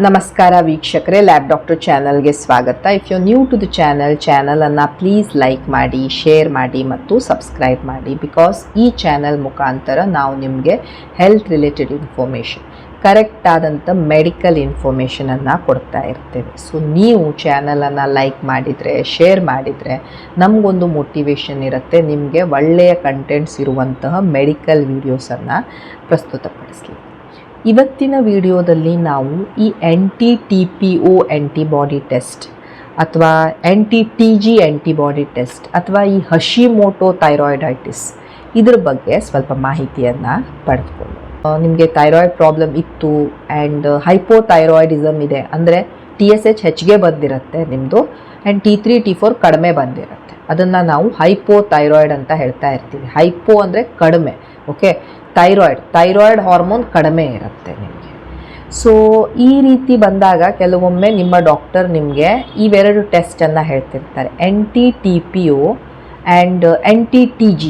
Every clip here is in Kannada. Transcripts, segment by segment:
ನಮಸ್ಕಾರ ವೀಕ್ಷಕರೇ, ಲ್ಯಾಬ್ ಡಾಕ್ಟರ್ ಚಾನಲ್ಗೆ ಸ್ವಾಗತ. If you new to the ಚಾನಲನ್ನು ಪ್ಲೀಸ್ ಲೈಕ್ ಮಾಡಿ, ಶೇರ್ ಮಾಡಿ ಮತ್ತು ಸಬ್ಸ್ಕ್ರೈಬ್ ಮಾಡಿ. ಬಿಕಾಸ್ ಈ ಚಾನಲ್ ಮುಖಾಂತರ ನಾವು ನಿಮಗೆ ಹೆಲ್ತ್ ರಿಲೇಟೆಡ್ ಇನ್ಫಾರ್ಮೇಷನ್, ಕರೆಕ್ಟ್ ಆದಂಥ ಮೆಡಿಕಲ್ ಇನ್ಫಾರ್ಮೇಷನನ್ನು ಕೊಡ್ತಾ ಇರ್ತೇವೆ. ಸೊ ನೀವು ಚಾನಲನ್ನು ಲೈಕ್ ಮಾಡಿದರೆ, ಶೇರ್ ಮಾಡಿದರೆ ನಮಗೊಂದು ಮೋಟಿವೇಶನ್ ಇರುತ್ತೆ ನಿಮಗೆ ಒಳ್ಳೆಯ ಕಂಟೆಂಟ್ಸ್ ಇರುವಂತಹ ಮೆಡಿಕಲ್ ವೀಡಿಯೋಸನ್ನು ಪ್ರಸ್ತುತಪಡಿಸಲಿ. ಇವತ್ತಿನ ವಿಡಿಯೋದಲ್ಲಿ ನಾವು ಈ NT-TPO ಆ್ಯಂಟಿಬಾಡಿ ಟೆಸ್ಟ್ ಅಥವಾ NT-TG ಆ್ಯಂಟಿಬಾಡಿ ಟೆಸ್ಟ್ ಅಥವಾ ಈ ಹಶಿಮೋಟೋ ಥೈರಾಯ್ಡೈಟಿಸ್ ಇದ್ರ ಬಗ್ಗೆ ಸ್ವಲ್ಪ ಮಾಹಿತಿಯನ್ನು ಪಡೆದುಕೊಂಡು, ನಿಮಗೆ ಥೈರಾಯ್ಡ್ ಪ್ರಾಬ್ಲಮ್ ಇತ್ತು ಆ್ಯಂಡ್ ಹೈಪೋಥೈರಾಯ್ಡಿಸಮ್ ಇದೆ ಅಂದರೆ TSH ಹೆಚ್ಚಿಗೆ ಬಂದಿರುತ್ತೆ ನಿಮ್ಮದು ಆ್ಯಂಡ್ T3 T4 ಕಡಿಮೆ ಬಂದಿರುತ್ತೆ, ಅದನ್ನು ನಾವು ಹೈಪೋಥೈರಾಯ್ಡ್ ಅಂತ ಹೇಳ್ತಾ ಇರ್ತೀವಿ. ಹೈಪೋ ಅಂದರೆ ಕಡಿಮೆ, ಓಕೆ. ಥೈರಾಯ್ಡ್ ಹಾರ್ಮೋನ್ ಕಡಿಮೆ ಇರುತ್ತೆ ನಿಮಗೆ. ಸೊ ಈ ರೀತಿ ಬಂದಾಗ ಕೆಲವೊಮ್ಮೆ ನಿಮ್ಮ ಡಾಕ್ಟರ್ ನಿಮಗೆ ಇವೆರಡು ಟೆಸ್ಟನ್ನು ಹೇಳ್ತಿರ್ತಾರೆ, NT-TPO ಆ್ಯಂಡ್ NT-TG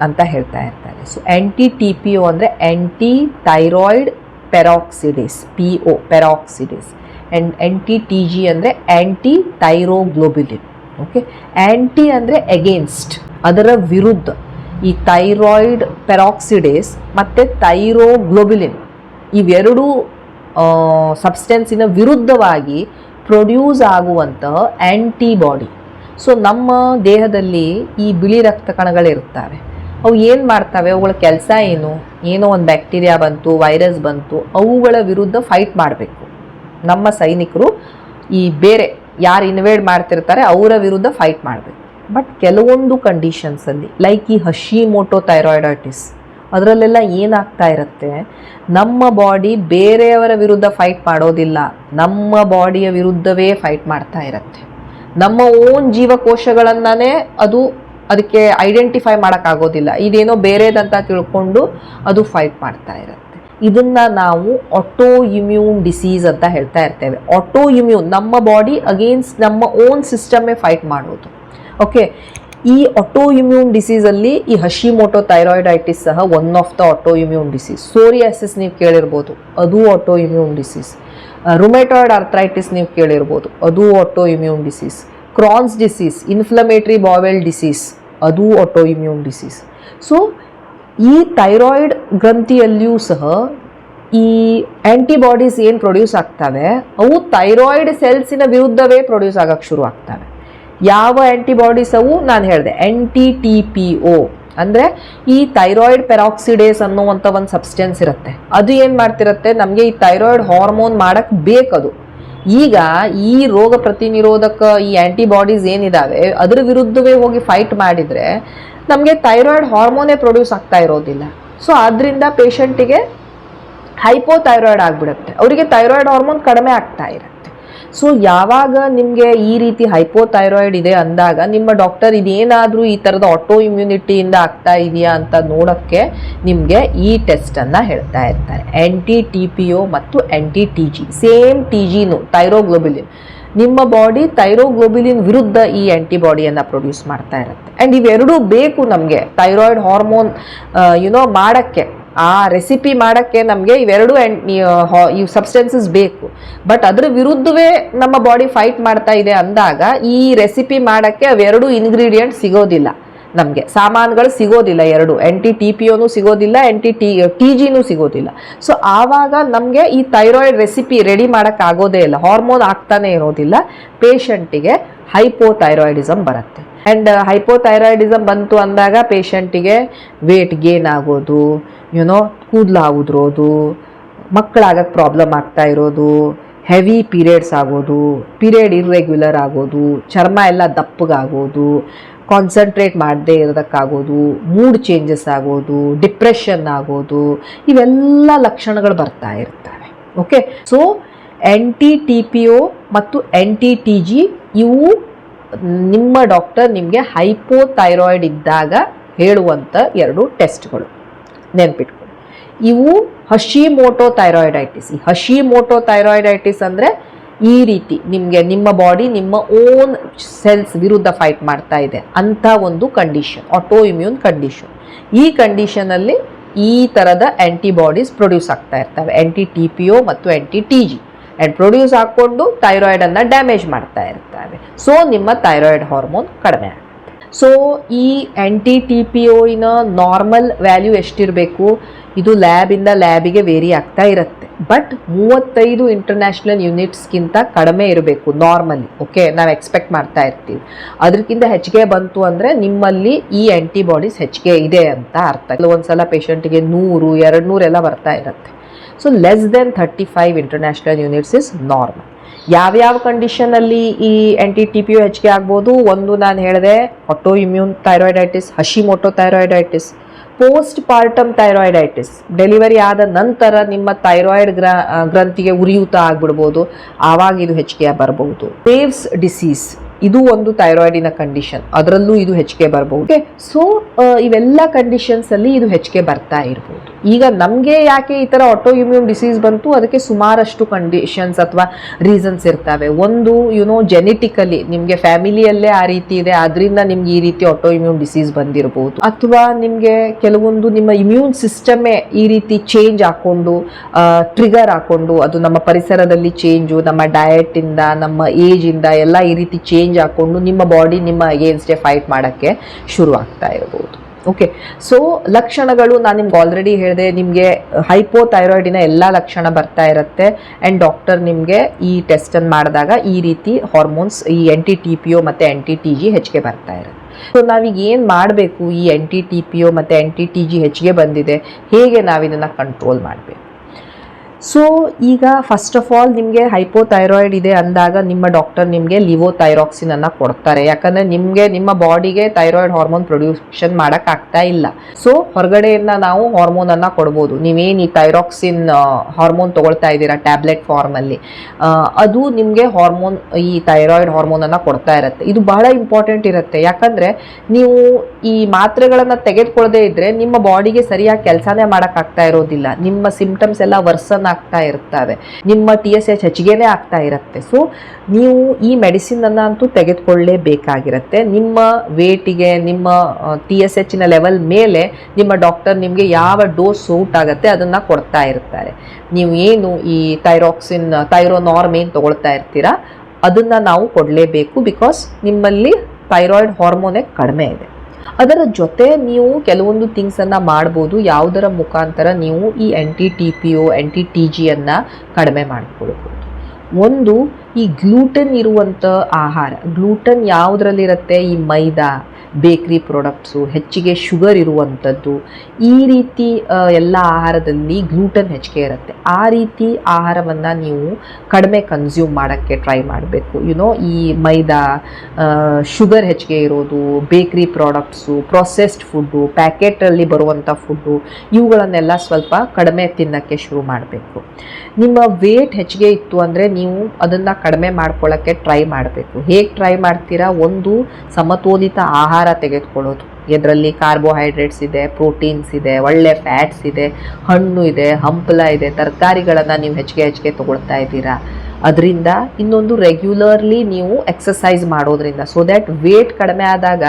ಅಂತ ಹೇಳ್ತಾ ಇರ್ತಾರೆ. ಸೊ NT-TPO ಅಂದರೆ anti thyroid peroxidase, PO peroxidase, and NT-TG ಅಂದರೆ ಆ್ಯಂಟಿ ಥೈರೋಗ್ಲೋಬ್ಯುಲಿನ್, ಓಕೆ. ಆ್ಯಂಟಿ ಅಂದರೆ ಅಗೇನ್ಸ್ಟ್, ಅದರ ವಿರುದ್ಧ. ಈ ಥೈರಾಯ್ಡ್ ಪೆರಾಕ್ಸಿಡೇಸ್ ಮತ್ತು ಥೈರೋಗ್ಲೋಬ್ಯುಲಿನ್ ಇವೆರಡೂ ಸಬ್ಸ್ಟೆನ್ಸಿನ ವಿರುದ್ಧವಾಗಿ ಪ್ರೊಡ್ಯೂಸ್ ಆಗುವಂತಹ ಆ್ಯಂಟಿಬಾಡಿ. ಸೊ ನಮ್ಮ ದೇಹದಲ್ಲಿ ಈ ಬಿಳಿ ರಕ್ತ ಕಣಗಳಿರ್ತವೆ, ಅವು ಏನು ಮಾಡ್ತವೆ, ಅವುಗಳ ಕೆಲಸ ಏನೋ ಒಂದು ಬ್ಯಾಕ್ಟೀರಿಯಾ ಬಂತು, ವೈರಸ್ ಬಂತು, ಅವುಗಳ ವಿರುದ್ಧ ಫೈಟ್ ಮಾಡಬೇಕು. ನಮ್ಮ ಸೈನಿಕರು ಈ ಬೇರೆ ಯಾರು ಇನ್ವೇಡ್ ಮಾಡ್ತಿರ್ತಾರೆ ಅವರ ವಿರುದ್ಧ ಫೈಟ್ ಮಾಡಬೇಕು. ಬಟ್ ಕೆಲವೊಂದು ಕಂಡೀಷನ್ಸಲ್ಲಿ ಲೈಕ್ ಈ ಹಶಿಮೋಟೋ ಥೈರಾಯ್ಡೈಟಿಸ್ ಅದರಲ್ಲೆಲ್ಲ ಏನಾಗ್ತಾ ಇರುತ್ತೆ, ನಮ್ಮ ಬಾಡಿ ಬೇರೆಯವರ ವಿರುದ್ಧ ಫೈಟ್ ಮಾಡೋದಿಲ್ಲ, ನಮ್ಮ ಬಾಡಿಯ ವಿರುದ್ಧವೇ ಫೈಟ್ ಮಾಡ್ತಾ ಇರುತ್ತೆ. ನಮ್ಮ ಓನ್ ಜೀವಕೋಶಗಳನ್ನೇ ಅದಕ್ಕೆ ಐಡೆಂಟಿಫೈ ಮಾಡೋಕ್ಕಾಗೋದಿಲ್ಲ, ಇದೇನೋ ಬೇರೆದಂತ ತಿಳ್ಕೊಂಡು ಅದು ಫೈಟ್ ಮಾಡ್ತಾ ಇರುತ್ತೆ. ಇದನ್ನು ನಾವು ಆಟೋ ಇಮ್ಯೂನ್ ಡಿಸೀಸ್ ಅಂತ ಹೇಳ್ತಾ ಇರ್ತೇವೆ. ಆಟೋ ಇಮ್ಯೂನ್, ನಮ್ಮ ಬಾಡಿ ಅಗೇನ್ಸ್ಟ್ ನಮ್ಮ ಓನ್ ಸಿಸ್ಟಮೇ ಫೈಟ್ ಮಾಡೋದು, ಓಕೆ. ಈ ಆಟೋ ಇಮ್ಯೂನ್ ಡಿಸೀಸಲ್ಲಿ ಈ ಹಶಿಮೋಟೋ ಥೈರಾಯ್ಡೈಟಿಸ್ ಸಹ one of the auto immune disease. Psoriasis ನೀವು ಕೇಳಿರ್ಬೋದು, ಅದು auto immune disease. Rheumatoid arthritis ನೀವು ಕೇಳಿರ್ಬೋದು, ಅದು auto immune disease. Crohn's disease, inflammatory bowel disease, ಅದು ಆಟೋ ಇಮ್ಯೂನ್ ಡಿಸೀಸ್. ಸೊ ಈ ಥೈರಾಯ್ಡ್ ಗ್ರಂಥಿಯಲ್ಲಿಯೂ ಸಹ ಈ ಆ್ಯಂಟಿಬಾಡೀಸ್ ಏನು ಪ್ರೊಡ್ಯೂಸ್ ಆಗ್ತವೆ, ಅವು ಥೈರಾಯ್ಡ್ ಸೆಲ್ಸಿನ ವಿರುದ್ಧವೇ ಪ್ರೊಡ್ಯೂಸ್ ಆಗೋಕ್ಕೆ ಶುರು ಆಗ್ತವೆ. ಯಾವ ಆ್ಯಂಟಿಬಾಡೀಸ್ ಅವು? ನಾನು ಹೇಳಿದೆ NT-TPO ಅಂದರೆ ಈ ಥೈರಾಯ್ಡ್ ಪೆರಾಕ್ಸಿಡೇಸ್ ಅನ್ನುವಂಥ ಒಂದು ಸಬ್ಸ್ಟೆನ್ಸ್ ಇರುತ್ತೆ, ಅದು ಏನು ಮಾಡ್ತಿರುತ್ತೆ, ನಮಗೆ ಈ ಥೈರಾಯ್ಡ್ ಹಾರ್ಮೋನ್ ಮಾಡೋಕ್ಕೆ ಬೇಕದು. ಈಗ ಈ ರೋಗ ಪ್ರತಿನಿರೋಧಕ ಈ ಆ್ಯಂಟಿಬಾಡೀಸ್ ಏನಿದ್ದಾವೆ ಅದರ ವಿರುದ್ಧವೇ ಹೋಗಿ ಫೈಟ್ ಮಾಡಿದರೆ ನಮಗೆ ಥೈರಾಯ್ಡ್ ಹಾರ್ಮೋನೇ ಪ್ರೊಡ್ಯೂಸ್ ಆಗ್ತಾ ಇರೋದಿಲ್ಲ. ಸೊ ಆದ್ದರಿಂದ ಪೇಷಂಟಿಗೆ ಹೈಪೋಥೈರಾಯ್ಡ್ ಆಗಿಬಿಡುತ್ತೆ, ಅವರಿಗೆ ಥೈರಾಯ್ಡ್ ಹಾರ್ಮೋನ್ ಕಡಿಮೆ ಆಗ್ತಾ ಇರುತ್ತೆ. ಸೊ ಯಾವಾಗ ನಿಮಗೆ ಈ ರೀತಿ ಹೈಪೋಥೈರಾಯ್ಡ್ ಇದೆ ಅಂದಾಗ ನಿಮ್ಮ ಡಾಕ್ಟರ್ ಇದೇನಾದರೂ ಈ ಥರದ ಆಟೋ ಇಮ್ಯುನಿಟಿಯಿಂದ ಆಗ್ತಾ ಇದೆಯಾ ಅಂತ ನೋಡೋಕ್ಕೆ ನಿಮಗೆ ಈ ಟೆಸ್ಟನ್ನು ಹೇಳ್ತಾ ಇರ್ತಾರೆ, NT-TPO ಮತ್ತು NT-TG. ಸೇಮ್ TGನೂ ಥೈರೋಗ್ಲೋಬ್ಯುಲಿನ್, ನಿಮ್ಮ ಬಾಡಿ ಥೈರೋಗ್ಲೋಬ್ಯುಲಿನ್ ವಿರುದ್ಧ ಈ ಆ್ಯಂಟಿಬಾಡಿಯನ್ನು ಪ್ರೊಡ್ಯೂಸ್ ಮಾಡ್ತಾ ಇರುತ್ತೆ. ಆ್ಯಂಡ್ ಇವೆರಡೂ ಬೇಕು ನಮಗೆ ಥೈರಾಯ್ಡ್ ಹಾರ್ಮೋನ್ ಮಾಡೋಕ್ಕೆ, ಆ ರೆಸಿಪಿ ಮಾಡೋಕ್ಕೆ ನಮಗೆ ಇವೆರಡು ಈ ಸಬ್ಸ್ಟೆನ್ಸಸ್ ಬೇಕು. ಬಟ್ ಅದರ ವಿರುದ್ಧವೇ ನಮ್ಮ ಬಾಡಿ ಫೈಟ್ ಮಾಡ್ತಾ ಇದೆ ಅಂದಾಗ ಈ ರೆಸಿಪಿ ಮಾಡೋಕ್ಕೆ ಅವೆರಡು ಇಂಗ್ರೀಡಿಯೆಂಟ್ ಸಿಗೋದಿಲ್ಲ, ನಮಗೆ ಸಾಮಾನುಗಳು ಸಿಗೋದಿಲ್ಲ. ಎರಡು NT-TPOನೂ ಸಿಗೋದಿಲ್ಲ, NT-TGನೂ ಸಿಗೋದಿಲ್ಲ. ಸೊ ಆವಾಗ ನಮಗೆ ಈ ಥೈರಾಯ್ಡ್ ರೆಸಿಪಿ ರೆಡಿ ಮಾಡೋಕ್ಕಾಗೋದೇ ಇಲ್ಲ, ಹಾರ್ಮೋನ್ ಆಗ್ತಾನೆ ಇರೋದಿಲ್ಲ, ಪೇಷಂಟಿಗೆ ಹೈಪೋಥೈರಾಯ್ಡಿಸಮ್ ಬರುತ್ತೆ. ಆ್ಯಂಡ್ ಹೈಪೋಥೈರಾಯ್ಡಿಸಮ್ ಬಂತು ಅಂದಾಗ ಪೇಷಂಟಿಗೆ ವೇಟ್ ಗೇನ್ ಆಗೋದು, ಕೂದಲು ಉದುರೋದು, ಮಕ್ಕಳಾಗಕ್ಕೆ ಪ್ರಾಬ್ಲಮ್ ಆಗ್ತಾ ಇರೋದು, ಹೆವಿ ಪೀರಿಯಡ್ಸ್ ಆಗೋದು, ಪೀರಿಯಡ್ ಇರ್ರೆಗ್ಯುಲರ್ ಆಗೋದು, ಚರ್ಮ ಎಲ್ಲ ದಪ್ಪಗಾಗೋದು, ಕಾನ್ಸಂಟ್ರೇಟ್ ಮಾಡದೇ ಇರೋದಕ್ಕಾಗೋದು, ಮೂಡ್ ಚೇಂಜಸ್ ಆಗೋದು, ಡಿಪ್ರೆಷನ್ ಆಗೋದು, ಇವೆಲ್ಲ ಲಕ್ಷಣಗಳು ಬರ್ತಾ ಇರ್ತವೆ, ಓಕೆ. ಸೊ NT-TPO ಮತ್ತು NT-TG ಇವು ನಿಮ್ಮ ಡಾಕ್ಟರ್ ನಿಮಗೆ ಹೈಪೋಥೈರಾಯ್ಡ್ ಇದ್ದಾಗ ಹೇಳುವಂಥ ಎರಡು ಟೆಸ್ಟ್ಗಳು, ನೆನ್ಪಿಟ್ಕೊಳ್ಳಿ. ಇವು ಹಶಿಮೋಟೋ ಥೈರಾಯ್ಡೈಟಿಸ್. ಈ ಹಶಿಮೋಟೋ ಥೈರಾಯ್ಡೈಟಿಸ್ ಅಂದರೆ ಈ ರೀತಿ ನಿಮಗೆ ನಿಮ್ಮ ಬಾಡಿ ನಿಮ್ಮ ಓನ್ ಸೆಲ್ಸ್ ವಿರುದ್ಧ ಫೈಟ್ ಮಾಡ್ತಾ ಇದೆ ಅಂಥ ಒಂದು ಕಂಡೀಷನ್, ಆಟೋ ಇಮ್ಯೂನ್ ಕಂಡೀಷನ್. ಈ ಕಂಡೀಷನಲ್ಲಿ ಈ ಥರದ ಆ್ಯಂಟಿಬಾಡೀಸ್ ಪ್ರೊಡ್ಯೂಸ್ ಆಗ್ತಾ ಇರ್ತವೆ, NT-TPO ಮತ್ತು NT-TG. ಆ್ಯಂಡ್ ಪ್ರೊಡ್ಯೂಸ್ ಹಾಕ್ಕೊಂಡು ಥೈರಾಯ್ಡನ್ನು ಡ್ಯಾಮೇಜ್ ಮಾಡ್ತಾ ಇರ್ತವೆ. ಸೊ ನಿಮ್ಮ ಥೈರಾಯ್ಡ್ ಹಾರ್ಮೋನ್ ಕಡಿಮೆ ಆಗುತ್ತೆ. ಸೊ ಈ NT-TPOನ ನಾರ್ಮಲ್ ವ್ಯಾಲ್ಯೂ ಎಷ್ಟಿರಬೇಕು? ಇದು ಲ್ಯಾಬಿಂದ ಲ್ಯಾಬಿಗೆ ವೇರಿ ಆಗ್ತಾ ಇರುತ್ತೆ. ಬಟ್ 35 ಇಂಟರ್ನ್ಯಾಷನಲ್ ಯೂನಿಟ್ಸ್ಗಿಂತ ಕಡಿಮೆ ಇರಬೇಕು ನಾರ್ಮಲಿ. ಓಕೆ, ನಾವು ಎಕ್ಸ್ಪೆಕ್ಟ್ ಮಾಡ್ತಾ ಇರ್ತೀವಿ. ಅದಕ್ಕಿಂತ ಹೆಚ್ಚಿಗೆ ಬಂತು ಅಂದರೆ ನಿಮ್ಮಲ್ಲಿ ಈ ಆ್ಯಂಟಿಬಾಡೀಸ್ ಹೆಚ್ಚಿಗೆ ಇದೆ ಅಂತ ಅರ್ಥ. ಒಂದ್ಸಲ ಪೇಷಂಟಿಗೆ 100, 200 ಎಲ್ಲ ಬರ್ತಾ ಇರುತ್ತೆ. So less than 35 international units is normal. ಯಾವ್ಯಾವ ಕಂಡೀಷನಲ್ಲಿ ಈ NT-TPO ಹೆಚ್ಚಿಗೆ ಆಗ್ಬೋದು? ಒಂದು ನಾನು ಹೇಳಿದೆ, auto immune thyroiditis, ಹಶಿಮೋಟೋ thyroiditis, post partum thyroiditis, delivery ಆದ ನಂತರ ನಿಮ್ಮ ಥೈರಾಯ್ಡ್ ಗ್ರಂಥಿಗೆ ಉರಿಯೂತ ಆಗ್ಬಿಡ್ಬೋದು, ಆವಾಗ ಇದು ಹೆಚ್ಚಿಗೆ ಬರಬಹುದು. ವೇವ್ಸ್ ಡಿಸೀಸ್, ಇದು ಒಂದು ಥೈರಾಯ್ಡಿನ ಕಂಡೀಷನ್, ಅದರಲ್ಲೂ ಇದು ಹೆಚ್ಚಿಗೆ ಬರ್ಬೋದು. ಸೊ ಇವೆಲ್ಲ ಕಂಡೀಷನ್ಸ್ ಅಲ್ಲಿ ಇದು ಹೆಚ್ಚಿಗೆ ಬರ್ತಾ ಇರ್ಬೋದು. ಈಗ ನಮಗೆ ಯಾಕೆ ಈ ಥರ ಆಟೋ ಇಮ್ಯೂನ್ ಡಿಸೀಸ್ ಬಂತು? ಅದಕ್ಕೆ ಸುಮಾರಷ್ಟು ಕಂಡೀಷನ್ಸ್ ಅಥವಾ ರೀಸನ್ಸ್ ಇರ್ತವೆ. ಒಂದು ಜೆನೆಟಿಕಲಿ ನಿಮಗೆ ಫ್ಯಾಮಿಲಿಯಲ್ಲೇ ಆ ರೀತಿ ಇದೆ, ಅದರಿಂದ ನಿಮ್ಗೆ ಈ ರೀತಿ ಆಟೋ ಇಮ್ಯೂನ್ ಡಿಸೀಸ್ ಬಂದಿರಬಹುದು. ಅಥವಾ ನಿಮಗೆ ಕೆಲವೊಂದು ನಿಮ್ಮ ಇಮ್ಯೂನ್ ಸಿಸ್ಟಮೇ ಈ ರೀತಿ ಚೇಂಜ್ ಹಾಕೊಂಡು ಟ್ರಿಗರ್ ಹಾಕೊಂಡು, ಅದು ನಮ್ಮ ಪರಿಸರದಲ್ಲಿ ಚೇಂಜು, ನಮ್ಮ ಡಯಟ್ ಇಂದ, ನಮ್ಮ ಏಜ್ ಇಂದ ಎಲ್ಲ ಈ ರೀತಿ ಚೇಂಜ್ ಹಾಕೊಂಡು ನಿಮ್ಮ ಬಾಡಿ ನಿಮ್ಮ ಅಗೇನ್ಸ್ಟ್ ಫೈಟ್ ಮಾಡೋಕ್ಕೆ ಶುರು ಆಗ್ತಾ ಇರಬಹುದು. ಓಕೆ, ಸೊ ಲಕ್ಷಣಗಳು ನಾನು ನಿಮ್ಗೆ ಆಲ್ರೆಡಿ ಹೇಳಿದೆ. ನಿಮಗೆ ಹೈಪೋಥೈರಾಯ್ಡಿನ ಎಲ್ಲ ಲಕ್ಷಣ ಬರ್ತಾ ಇರುತ್ತೆ. ಆ್ಯಂಡ್ ಡಾಕ್ಟರ್ ನಿಮಗೆ ಈ ಟೆಸ್ಟನ್ನು ಮಾಡಿದಾಗ ಈ ರೀತಿ ಹಾರ್ಮೋನ್ಸ್, ಈ NT-TPO ಮತ್ತು NT-TG ಹೆಚ್ಚಿಗೆ ಬರ್ತಾ ಇರುತ್ತೆ. ಸೊ ನಾವೀಗ ಏನು ಮಾಡಬೇಕು? ಈ NT-TPO ಮತ್ತು NT-TG ಹೆಚ್ಚಿಗೆ ಬಂದಿದೆ, ಹೇಗೆ ನಾವಿದನ್ನು ಕಂಟ್ರೋಲ್ ಮಾಡಬೇಕು? ಸೊ ಈಗ ಫಸ್ಟ್ ಆಫ್ ಆಲ್ ನಿಮಗೆ ಹೈಪೋಥೈರಾಯ್ಡ್ ಇದೆ ಅಂದಾಗ ನಿಮ್ಮ ಡಾಕ್ಟರ್ ನಿಮಗೆ ಲಿವೋಥೈರಾಕ್ಸಿನ್ ಅನ್ನು ಕೊಡ್ತಾರೆ. ಯಾಕಂದರೆ ನಿಮಗೆ ನಿಮ್ಮ ಬಾಡಿಗೆ ಥೈರಾಯ್ಡ್ ಹಾರ್ಮೋನ್ ಪ್ರೊಡ್ಯೂಕ್ಷನ್ ಮಾಡೋಕ್ಕಾಗ್ತಾ ಇಲ್ಲ. ಸೊ ಹೊರಗಡೆಯಿಂದ ನಾವು ಹಾರ್ಮೋನನ್ನು ಕೊಡ್ಬೋದು. ನೀವೇನು ಈ ಥೈರಾಕ್ಸಿನ್ ಹಾರ್ಮೋನ್ ತೊಗೊಳ್ತಾ ಇದ್ದೀರಾ ಟ್ಯಾಬ್ಲೆಟ್ ಫಾರ್ಮಲ್ಲಿ, ಅದು ನಿಮಗೆ ಹಾರ್ಮೋನ್, ಈ ಥೈರಾಯ್ಡ್ ಹಾರ್ಮೋನನ್ನು ಕೊಡ್ತಾ ಇರುತ್ತೆ. ಇದು ಬಹಳ ಇಂಪಾರ್ಟೆಂಟ್ ಇರುತ್ತೆ. ಯಾಕಂದರೆ ನೀವು ಈ ಮಾತ್ರೆಗಳನ್ನು ತೆಗೆದುಕೊಳ್ಳದೇ ಇದ್ದರೆ ನಿಮ್ಮ ಬಾಡಿಗೆ ಸರಿಯಾಗಿ ಕೆಲಸನೇ ಮಾಡೋಕ್ಕಾಗ್ತಾ ಇರೋದಿಲ್ಲ. ನಿಮ್ಮ ಸಿಂಪ್ಟಮ್ಸ್ ಎಲ್ಲ ವರ್ಸನ್ ಆಗ್ತಾ ಇರ್ತವೆ, ನಿಮ್ಮ TSH ಹೆಚ್ಚಿಗೆನೇ ಆಗ್ತಾ ಇರುತ್ತೆ. ಸೊ ನೀವು ಈ ಮೆಡಿಸಿನ್ ಅನ್ನ ಅಂತೂ ತೆಗೆದುಕೊಳ್ಳಲೇಬೇಕಾಗಿರುತ್ತೆ. ನಿಮ್ಮ ವೇಟಿಗೆ, ನಿಮ್ಮ TSH ನ ಲೆವೆಲ್ ಮೇಲೆ ನಿಮ್ಮ ಡಾಕ್ಟರ್ ನಿಮಗೆ ಯಾವ ಡೋಸ್ ಸೂಟ್ ಆಗುತ್ತೆ ಅದನ್ನ ಕೊಡ್ತಾ ಇರ್ತಾರೆ. ನೀವು ಏನು ಈ ಥೈರೋನಾರ್ಮ್ ಏನು ತಗೊಳ್ತಾ ಇರ್ತೀರಾ ಅದನ್ನ ನಾವು ಕೊಡಲೇಬೇಕು. ಬಿಕಾಸ್ ನಿಮ್ಮಲ್ಲಿ ಥೈರಾಯ್ಡ್ ಹಾರ್ಮೋನೇ ಕಡಿಮೆ ಇದೆ. ಅದರ ಜೊತೆ ನೀವು ಕೆಲವೊಂದು ಥಿಂಗ್ಸನ್ನು ಮಾಡ್ಬೋದು. ಯಾವುದರ ಮುಖಾಂತರ ನೀವು ಈ NT-TPO NT-TGಯನ್ನು ಕಡಿಮೆ ಮಾಡಿಕೊಳ್ಬೋದು. ಒಂದು, ಈ ಗ್ಲೂಟನ್ ಇರುವಂಥ ಆಹಾರ. ಗ್ಲೂಟನ್ ಯಾವುದರಲ್ಲಿರುತ್ತೆ? ಈ ಮೈದಾ, ಬೇಕ್ರಿ ಪ್ರಾಡಕ್ಟ್ಸು, ಹೆಚ್ಚಿಗೆ ಶುಗರ್ ಇರುವಂಥದ್ದು, ಈ ರೀತಿ ಎಲ್ಲ ಆಹಾರದಲ್ಲಿ ಗ್ಲೂಟನ್ ಹೆಚ್ಚಿಗೆ ಇರುತ್ತೆ. ಆ ರೀತಿ ಆಹಾರವನ್ನು ನೀವು ಕಡಿಮೆ ಕನ್ಸ್ಯೂಮ್ ಮಾಡೋಕ್ಕೆ ಟ್ರೈ ಮಾಡಬೇಕು. ಈ ಮೈದಾ, ಶುಗರ್ ಹೆಚ್ಚಿಗೆ ಇರೋದು, ಬೇಕ್ರಿ ಪ್ರಾಡಕ್ಟ್ಸು, ಪ್ರೊಸೆಸ್ಡ್ ಫುಡ್ಡು, ಪ್ಯಾಕೆಟಲ್ಲಿ ಬರುವಂಥ ಫುಡ್ಡು, ಇವುಗಳನ್ನೆಲ್ಲ ಸ್ವಲ್ಪ ಕಡಿಮೆ ತಿನ್ನೋಕ್ಕೆ ಶುರು ಮಾಡಬೇಕು. ನಿಮ್ಮ ವೇಟ್ ಹೆಚ್ಚಿಗೆ ಇತ್ತು ಅಂದರೆ ನೀವು ಅದನ್ನು ಕಡಿಮೆ ಮಾಡ್ಕೊಳ್ಳೋಕ್ಕೆ ಟ್ರೈ ಮಾಡಬೇಕು. ಹೇಗೆ ಟ್ರೈ ಮಾಡ್ತೀರಾ? ಒಂದು, ಸಮತೋಲಿತ ಆಹಾರ ತೆಗೆದುಕೊಳ್ಳೋದು. ಇದರಲ್ಲಿ ಕಾರ್ಬೋಹೈಡ್ರೇಟ್ಸ್ ಇದೆ, ಪ್ರೋಟೀನ್ಸ್ ಇದೆ, ಒಳ್ಳೆ ಫ್ಯಾಟ್ಸ್ ಇದೆ, ಹಣ್ಣು ಇದೆ, ಹಂಪಲ ಇದೆ, ತರಕಾರಿಗಳನ್ನು ನೀವು ಹೆಚ್ಚಿಗೆ ತಗೊಳ್ತಾ ಇದ್ದೀರಾ. ಅದರಿಂದ ಇನ್ನೊಂದು, ರೆಗ್ಯುಲರ್ಲಿ ನೀವು ಎಕ್ಸಸೈಸ್ ಮಾಡೋದ್ರಿಂದ, ಸೊ ದ್ಯಾಟ್ ವೇಟ್ ಕಡಿಮೆ ಆದಾಗ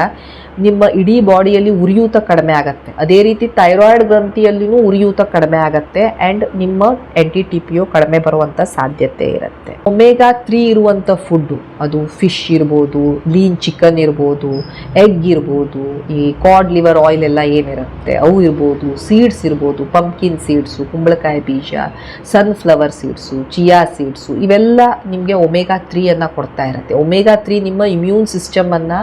ನಿಮ್ಮ ಇಡೀ ಬಾಡಿಯಲ್ಲಿ ಉರಿಯೂತ ಕಡಿಮೆ ಆಗುತ್ತೆ. ಅದೇ ರೀತಿ ಥೈರಾಯ್ಡ್ ಗ್ರಂಥಿಯಲ್ಲಿನೂ ಉರಿಯೂತ ಕಡಿಮೆ ಆಗುತ್ತೆ. ಆ್ಯಂಡ್ ನಿಮ್ಮ NT-TPO ಕಡಿಮೆ ಬರುವಂಥ ಸಾಧ್ಯತೆ ಇರುತ್ತೆ. ಒಮೆಗಾ 3 ಇರುವಂಥ ಫುಡ್ಡು, ಅದು ಫಿಶ್ ಇರ್ಬೋದು, ಲೀನ್ ಚಿಕನ್ ಇರ್ಬೋದು, ಎಗ್ ಇರ್ಬೋದು, ಈ ಕಾಡ್ ಲಿವರ್ ಆಯಿಲ್ ಎಲ್ಲ ಏನಿರುತ್ತೆ ಅವು ಇರ್ಬೋದು, ಸೀಡ್ಸ್ ಇರ್ಬೋದು, ಪಂಪ್ಕಿನ್ ಸೀಡ್ಸು, ಕುಂಬಳಕಾಯಿ ಬೀಜ, ಸನ್ಫ್ಲವರ್ ಸೀಡ್ಸು, ಚಿಯಾ ಸೀಡ್ಸು, ಇವೆಲ್ಲ ನಿಮಗೆ ಒಮೆಗಾ 3 ಕೊಡ್ತಾ ಇರುತ್ತೆ. ಒಮೆಗಾ 3 ನಿಮ್ಮ ಇಮ್ಯೂನ್ ಸಿಸ್ಟಮನ್ನು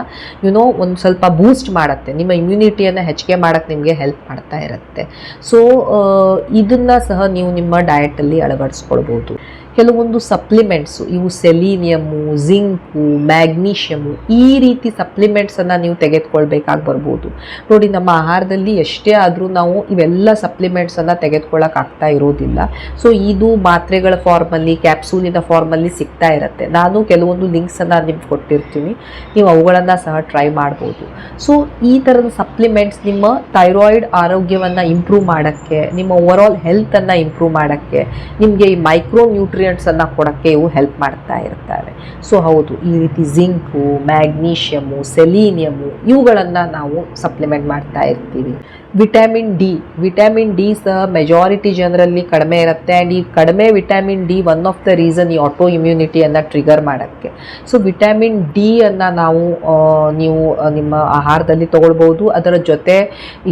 ಒಂದು ಸ್ವಲ್ಪ ಬೂಸ್ಟ್ ಮಾಡುತ್ತೆ, ನಿಮ್ಮ ಇಮ್ಯುನಿಟಿಯನ್ನು ಹೆಚ್ಚಿಗೆ ಮಾಡೋಕ್ಕೆ ನಿಮಗೆ ಹೆಲ್ಪ್ ಮಾಡ್ತಾ ಇರುತ್ತೆ. ಸೊ ಇದನ್ನು ಸಹ ನೀವು ನಿಮ್ಮ ಡಯಟಲ್ಲಿ ಅಳವಡಿಸ್ಕೊಳ್ಬೋದು. ಕೆಲವೊಂದು ಸಪ್ಲಿಮೆಂಟ್ಸು, ಇವು ಸೆಲೀನಿಯಮು, ಜಿಂಕು, ಮ್ಯಾಗ್ನೀಷಿಯಮು, ಈ ರೀತಿ ಸಪ್ಲಿಮೆಂಟ್ಸನ್ನು ನೀವು ತೆಗೆದುಕೊಳ್ಬೇಕಾಗಿ ಬರ್ಬೋದು. ನೋಡಿ, ನಮ್ಮ ಆಹಾರದಲ್ಲಿ ಎಷ್ಟೇ ಆದರೂ ನಾವು ಇವೆಲ್ಲ ಸಪ್ಲಿಮೆಂಟ್ಸನ್ನು ತೆಗೆದುಕೊಳ್ಳೋಕ್ಕಾಗ್ತಾ ಇರೋದಿಲ್ಲ. ಸೊ ಇದು ಮಾತ್ರೆಗಳ ಫಾರ್ಮಲ್ಲಿ, ಕ್ಯಾಪ್ಸೂಲಿನ ಫಾರ್ಮಲ್ಲಿ ಸಿಗ್ತಾ ಇರುತ್ತೆ. ನಾನು ಕೆಲವೊಂದು ಲಿಂಕ್ಸನ್ನು ನಿಮ್ಗೆ ಕೊಟ್ಟಿರ್ತೀನಿ, ನೀವು ಅವುಗಳನ್ನು ಸಹ ಟ್ರೈ ಮಾಡ್ಬೋದು. ಸೊ ಈ ಥರದ ಸಪ್ಲಿಮೆಂಟ್ಸ್ ನಿಮ್ಮ ಥೈರಾಯ್ಡ್ ಆರೋಗ್ಯವನ್ನು ಇಂಪ್ರೂವ್ ಮಾಡೋಕ್ಕೆ, ನಿಮ್ಮ ಓವರಾಲ್ ಹೆಲ್ತನ್ನು ಇಂಪ್ರೂವ್ ಮಾಡೋಕ್ಕೆ, ನಿಮಗೆ ಈ ಮೈಕ್ರೋ ನ್ಯೂಟ್ರಿಯೆಂಟ್ಸನ್ನು ಕೊಡೋಕ್ಕೆ ಇವು ಹೆಲ್ಪ್ ಮಾಡ್ತಾ ಇರ್ತವೆ. ಸೊ ಹೌದು, ಈ ರೀತಿ ಜಿಂಕು, ಮ್ಯಾಗ್ನೀಷಿಯಮು, ಸೆಲೀನಿಯಮು, ಇವುಗಳನ್ನು ನಾವು ಸಪ್ಲಿಮೆಂಟ್ ಮಾಡ್ತಾ ಇರ್ತೀವಿ. ವಿಟಮಿನ್ ಡಿ ಸಹ ಮೆಜಾರಿಟಿ ಜನರಲ್ಲಿ ಕಡಿಮೆ ಇರುತ್ತೆ. ಆ್ಯಂಡ್ ಈ ಕಡಿಮೆ vitamin D one of the reason ಈ ಆಟೋ ಇಮ್ಯುನಿಟಿಯನ್ನು ಟ್ರಿಗರ್ ಮಾಡೋಕ್ಕೆ. ಸೊ ವಿಟಮಿನ್ ಡಿ ಅನ್ನು ನಾವು ನೀವು ನಿಮ್ಮ ಆಹಾರದಲ್ಲಿ ತೊಗೊಳ್ಬೋದು. ಅದರ ಜೊತೆ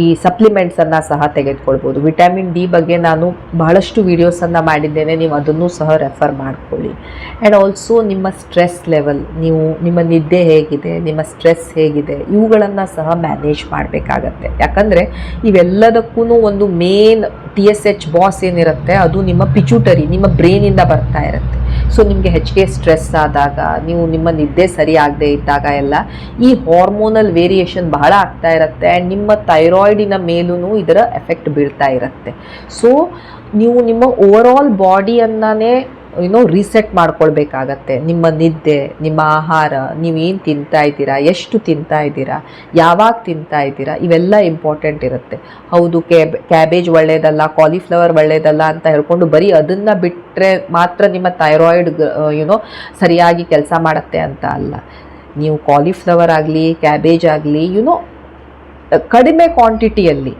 ಈ ಸಪ್ಲಿಮೆಂಟ್ಸನ್ನು ಸಹ ತೆಗೆದುಕೊಳ್ಬೋದು. ವಿಟಮಿನ್ ಡಿ ಬಗ್ಗೆ ನಾನು ಬಹಳಷ್ಟು ವೀಡಿಯೋಸನ್ನು ಮಾಡಿದ್ದೇನೆ, ನೀವು ಅದನ್ನು ಸಹ ರೆಫರ್ ಮಾಡ್ಕೊಳ್ಳಿ. ಆ್ಯಂಡ್ ಆಲ್ಸೋ ನಿಮ್ಮ ಸ್ಟ್ರೆಸ್ ಲೆವೆಲ್, ನಿಮ್ಮ ನಿದ್ದೆ ಹೇಗಿದೆ, ನಿಮ್ಮ ಸ್ಟ್ರೆಸ್ ಹೇಗಿದೆ, ಇವುಗಳನ್ನು ಸಹ ಮ್ಯಾನೇಜ್ ಮಾಡಬೇಕಾಗತ್ತೆ. ಯಾಕಂದರೆ ಇವೆಲ್ಲದಕ್ಕೂ ಒಂದು ಮೇನ್ TSH ಬಾಸ್ ಏನಿರುತ್ತೆ ಅದು ನಿಮ್ಮ ಪಿಚುಟರಿ, ನಿಮ್ಮ ಬ್ರೈನಿಂದ ಬರ್ತಾ ಇರುತ್ತೆ. ಸೊ ನಿಮಗೆ ಹೆಚ್ಚಿಗೆ ಸ್ಟ್ರೆಸ್ ಆದಾಗ, ನಿಮ್ಮ ನಿದ್ದೆ ಸರಿಯಾಗದೇ ಇದ್ದಾಗ ಎಲ್ಲ ಈ ಹಾರ್ಮೋನಲ್ ವೇರಿಯೇಷನ್ ಬಹಳ ಆಗ್ತಾ ಇರುತ್ತೆ. ಆ್ಯಂಡ್ ನಿಮ್ಮ ಥೈರಾಯ್ಡಿನ ಮೇಲೂ ಇದರ ಎಫೆಕ್ಟ್ ಬೀಳ್ತಾ ಇರುತ್ತೆ. ಸೊ ನೀವು ನಿಮ್ಮ ಓವರಾಲ್ ಬಾಡಿಯನ್ನೇ ರೀಸೆಟ್ ಮಾಡ್ಕೊಳ್ಬೇಕಾಗತ್ತೆ. ನಿಮ್ಮ ನಿದ್ದೆ, ನಿಮ್ಮ ಆಹಾರ, ನೀವೇನು ತಿಂತಾ ಇದ್ದೀರಾ, ಎಷ್ಟು ತಿಂತಾ ಇದ್ದೀರಾ, ಯಾವಾಗ ತಿಂತಾ ಇದ್ದೀರಾ, ಇವೆಲ್ಲ ಇಂಪಾರ್ಟೆಂಟ್ ಇರುತ್ತೆ. ಹೌದು, ಕ್ಯಾಬೇಜ್ ಒಳ್ಳೆಯದಲ್ಲ, ಕಾಲಿಫ್ಲವರ್ ಒಳ್ಳೆಯದಲ್ಲ ಅಂತ ಹೇಳ್ಕೊಂಡು ಬರೀ ಅದನ್ನು ಬಿಟ್ಟರೆ ಮಾತ್ರ ನಿಮ್ಮ ಥೈರಾಯ್ಡ್ ಸರಿಯಾಗಿ ಕೆಲಸ ಮಾಡುತ್ತೆ ಅಂತ ಅಲ್ಲ. ನೀವು ಕಾಲಿಫ್ಲವರ್ ಆಗಲಿ, ಕ್ಯಾಬೇಜ್ ಆಗಲಿ ಕಡಿಮೆ ಕ್ವಾಂಟಿಟಿಯಲ್ಲಿ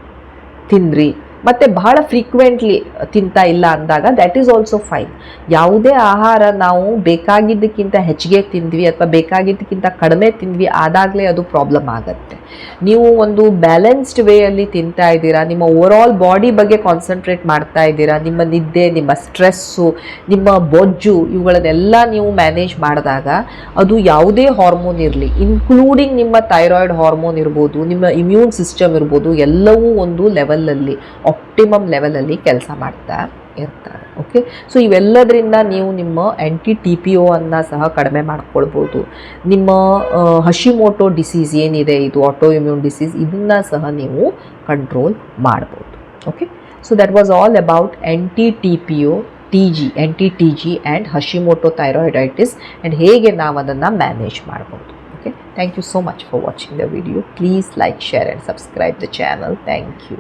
ತಿನ್ನಿರಿ, ಮತ್ತು ಬಹಳ ಫ್ರೀಕ್ವೆಂಟ್ಲಿ ತಿಂತಾ ಇಲ್ಲ ಅಂದಾಗ ದ್ಯಾಟ್ ಈಸ್ ಆಲ್ಸೋ ಫೈನ್. ಯಾವುದೇ ಆಹಾರ ನಾವು ಬೇಕಾಗಿದ್ದಕ್ಕಿಂತ ಹೆಚ್ಚಿಗೆ ತಿಂದ್ವಿ ಅಥವಾ ಬೇಕಾಗಿದ್ದಕ್ಕಿಂತ ಕಡಿಮೆ ತಿಂದ್ವಿ ಆದಾಗಲೇ ಅದು ಪ್ರಾಬ್ಲಮ್ ಆಗುತ್ತೆ. ನೀವು ಒಂದು ಬ್ಯಾಲೆನ್ಸ್ಡ್ ವೇಯಲ್ಲಿ ತಿಂತಾ ಇದ್ದೀರಾ, ನಿಮ್ಮ ಓವರಾಲ್ ಬಾಡಿ ಬಗ್ಗೆ ಕಾನ್ಸಂಟ್ರೇಟ್ ಮಾಡ್ತಾ ಇದ್ದೀರಾ, ನಿಮ್ಮ ನಿದ್ದೆ, ನಿಮ್ಮ ಸ್ಟ್ರೆಸ್ಸು, ನಿಮ್ಮ ಬೊಜ್ಜು, ಇವುಗಳನ್ನೆಲ್ಲ ನೀವು ಮ್ಯಾನೇಜ್ ಮಾಡಿದಾಗ ಅದು ಯಾವುದೇ ಹಾರ್ಮೋನ್ ಇರಲಿ, ಇನ್ಕ್ಲೂಡಿಂಗ್ ನಿಮ್ಮ ಥೈರಾಯ್ಡ್ ಹಾರ್ಮೋನ್ ಇರ್ಬೋದು, ನಿಮ್ಮ ಇಮ್ಯೂನ್ ಸಿಸ್ಟಮ್ ಇರ್ಬೋದು, ಎಲ್ಲವೂ ಒಂದು ಲೆವೆಲಲ್ಲಿ, ಆಪ್ಟಿಮಮ್ ಲೆವೆಲಲ್ಲಿ ಕೆಲಸ ಮಾಡ್ತಾ ಇರ್ತಾರೆ. ಓಕೆ, ಸೊ ಇವೆಲ್ಲದರಿಂದ ನೀವು ನಿಮ್ಮ TPO ಅನ್ನು ಸಹ ಕಡಿಮೆ ಮಾಡ್ಕೊಳ್ಬೋದು. ನಿಮ್ಮ ಹಶಿಮೋಟೋ ಡಿಸೀಸ್ ಏನಿದೆ, ಇದು ಆಟೋ ಇಮ್ಯೂನ್ ಡಿಸೀಸ್, ಇದನ್ನು ಸಹ ನೀವು ಕಂಟ್ರೋಲ್ ಮಾಡ್ಬೋದು. Okay, so that was all about NT-TPO, NT-TG and Hashimoto thyroiditis and ಹೇಗೆ ನಾವು ಅದನ್ನು ಮ್ಯಾನೇಜ್ ಮಾಡ್ಬೋದು. Okay, thank you so much for watching the video. Please like, share and subscribe the channel. Thank you.